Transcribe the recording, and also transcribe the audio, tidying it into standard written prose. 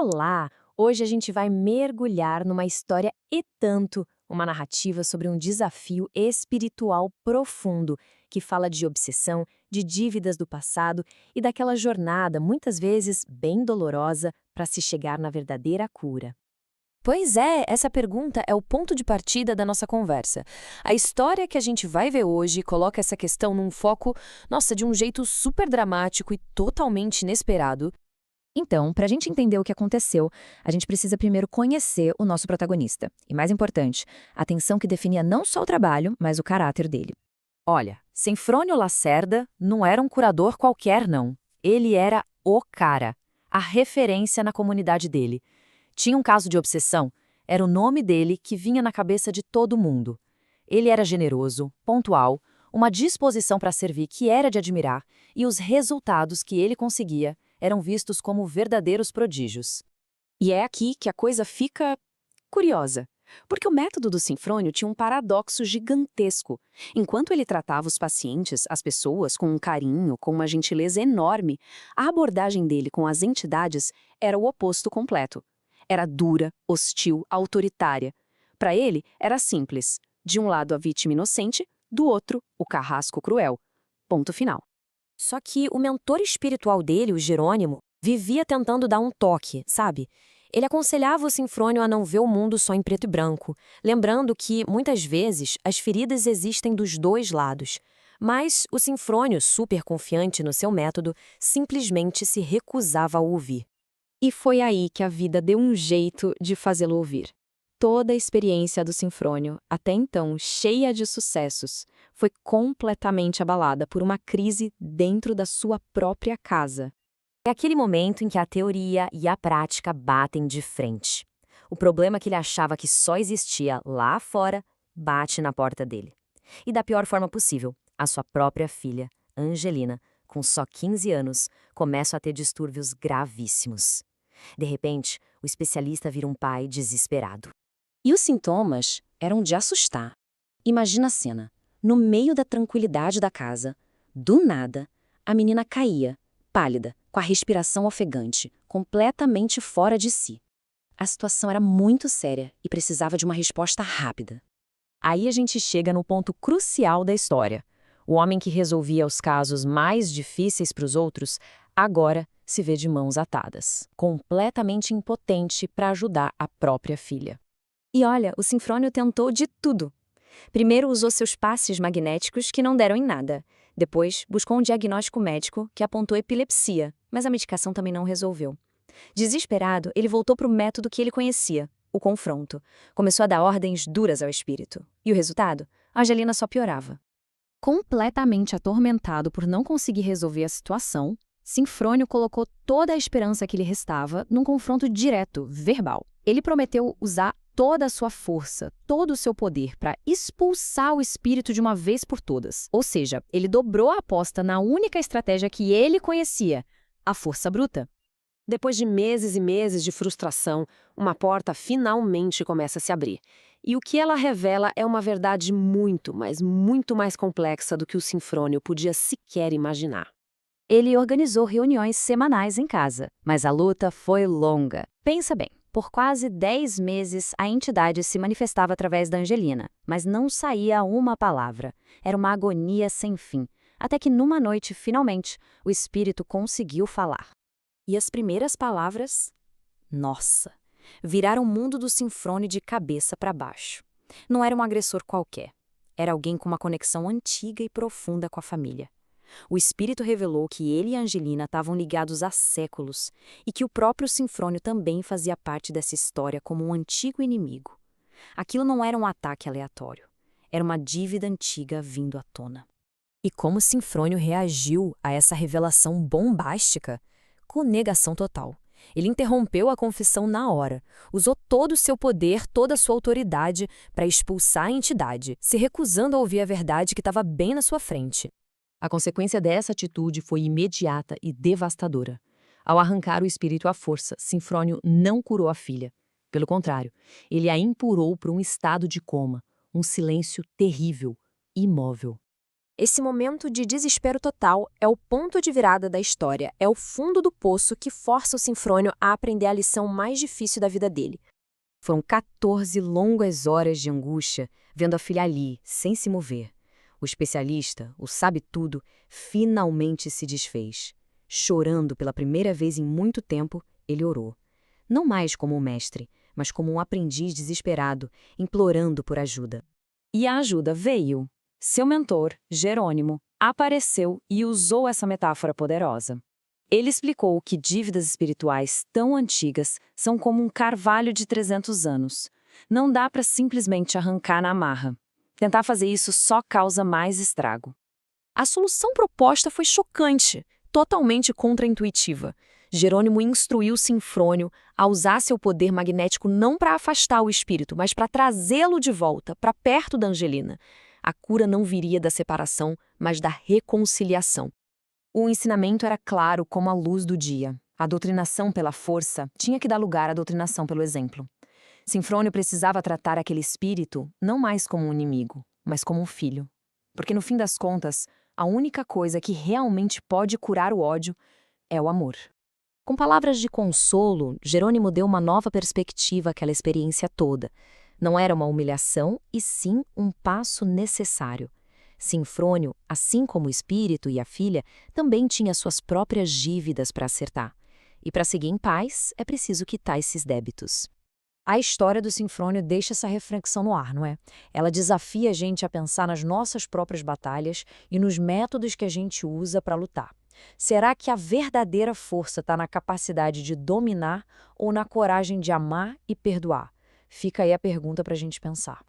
Olá! Hoje a gente vai mergulhar numa história e tanto, uma narrativa sobre um desafio espiritual profundo, que fala de obsessão, de dívidas do passado e daquela jornada, muitas vezes bem dolorosa, para se chegar na verdadeira cura. Pois é, essa pergunta é o ponto de partida da nossa conversa. A história que a gente vai ver hoje coloca essa questão num foco, nossa, de um jeito super dramático e totalmente inesperado. Então, para a gente entender o que aconteceu, a gente precisa primeiro conhecer o nosso protagonista. E mais importante, a tensão que definia não só o trabalho, mas o caráter dele. Olha, Senfrônio Lacerda não era um curador qualquer, não. Ele era o cara, a referência na comunidade dele. Tinha um caso de obsessão, era o nome dele que vinha na cabeça de todo mundo. Ele era generoso, pontual, uma disposição para servir que era de admirar, e os resultados que ele conseguia eram vistos como verdadeiros prodígios. E é aqui que a coisa fica curiosa, porque o método do Sinfrônio tinha um paradoxo gigantesco. Enquanto ele tratava os pacientes, as pessoas, com um carinho, com uma gentileza enorme, a abordagem dele com as entidades era o oposto completo. Era dura, hostil, autoritária. Para ele, era simples. De um lado a vítima inocente, do outro, o carrasco cruel. Ponto final. Só que o mentor espiritual dele, o Jerônimo, vivia tentando dar um toque, sabe? Ele aconselhava o Sinfrônio a não ver o mundo só em preto e branco, lembrando que, muitas vezes, as feridas existem dos dois lados. Mas o Sinfrônio, super confiante no seu método, simplesmente se recusava a ouvir. E foi aí que a vida deu um jeito de fazê-lo ouvir. Toda a experiência do Sinfrônio, até então cheia de sucessos, foi completamente abalada por uma crise dentro da sua própria casa. É aquele momento em que a teoria e a prática batem de frente. O problema que ele achava que só existia lá fora bate na porta dele. E da pior forma possível, a sua própria filha, Angelina, com só 15 anos, começa a ter distúrbios gravíssimos. De repente, o especialista vira um pai desesperado. E os sintomas eram de assustar. Imagina a cena. No meio da tranquilidade da casa, do nada, a menina caía, pálida, com a respiração ofegante, completamente fora de si. A situação era muito séria e precisava de uma resposta rápida. Aí a gente chega no ponto crucial da história. O homem que resolvia os casos mais difíceis para os outros, agora se vê de mãos atadas, completamente impotente para ajudar a própria filha. E olha, o Sinfrônio tentou de tudo. Primeiro usou seus passes magnéticos que não deram em nada. Depois, buscou um diagnóstico médico que apontou epilepsia, mas a medicação também não resolveu. Desesperado, ele voltou para o método que ele conhecia, o confronto. Começou a dar ordens duras ao espírito. E o resultado? A Angelina só piorava. Completamente atormentado por não conseguir resolver a situação, Sinfrônio colocou toda a esperança que lhe restava num confronto direto, verbal. Ele prometeu usar toda a sua força, todo o seu poder para expulsar o espírito de uma vez por todas. Ou seja, ele dobrou a aposta na única estratégia que ele conhecia, a força bruta. Depois de meses e meses de frustração, uma porta finalmente começa a se abrir. E o que ela revela é uma verdade muito, mas muito mais complexa do que o Sinfrônio podia sequer imaginar. Ele organizou reuniões semanais em casa, mas a luta foi longa. Pensa bem. Por quase 10 meses, a entidade se manifestava através da Angelina, mas não saía uma palavra. Era uma agonia sem fim, até que numa noite, finalmente, o espírito conseguiu falar. E as primeiras palavras? Nossa! Viraram o mundo do Sinfrônio de cabeça para baixo. Não era um agressor qualquer. Era alguém com uma conexão antiga e profunda com a família. O espírito revelou que ele e Angelina estavam ligados há séculos e que o próprio Sinfrônio também fazia parte dessa história como um antigo inimigo. Aquilo não era um ataque aleatório, era uma dívida antiga vindo à tona. E como Sinfrônio reagiu a essa revelação bombástica? Com negação total. Ele interrompeu a confissão na hora, usou todo o seu poder, toda a sua autoridade para expulsar a entidade, se recusando a ouvir a verdade que estava bem na sua frente. A consequência dessa atitude foi imediata e devastadora. Ao arrancar o espírito à força, Sinfrônio não curou a filha. Pelo contrário, ele a empurrou para um estado de coma, um silêncio terrível, imóvel. Esse momento de desespero total é o ponto de virada da história, é o fundo do poço que força o Sinfrônio a aprender a lição mais difícil da vida dele. Foram 14 longas horas de angústia vendo a filha ali, sem se mover. O especialista, o sabe-tudo, finalmente se desfez. Chorando pela primeira vez em muito tempo, ele orou. Não mais como um mestre, mas como um aprendiz desesperado, implorando por ajuda. E a ajuda veio. Seu mentor, Jerônimo, apareceu e usou essa metáfora poderosa. Ele explicou que dívidas espirituais tão antigas são como um carvalho de 300 anos. Não dá para simplesmente arrancar na marra. Tentar fazer isso só causa mais estrago. A solução proposta foi chocante, totalmente contraintuitiva. Jerônimo instruiu Sinfrônio a usar seu poder magnético não para afastar o espírito, mas para trazê-lo de volta, para perto da Angelina. A cura não viria da separação, mas da reconciliação. O ensinamento era claro como a luz do dia. A doutrinação pela força tinha que dar lugar à doutrinação pelo exemplo. Sinfrônio precisava tratar aquele espírito não mais como um inimigo, mas como um filho. Porque, no fim das contas, a única coisa que realmente pode curar o ódio é o amor. Com palavras de consolo, Jerônimo deu uma nova perspectiva àquela experiência toda. Não era uma humilhação, e sim um passo necessário. Sinfrônio, assim como o espírito e a filha, também tinha suas próprias dívidas para acertar. E para seguir em paz, é preciso quitar esses débitos. A história do Sinfrônio deixa essa reflexão no ar, não é? Ela desafia a gente a pensar nas nossas próprias batalhas e nos métodos que a gente usa para lutar. Será que a verdadeira força está na capacidade de dominar ou na coragem de amar e perdoar? Fica aí a pergunta para a gente pensar.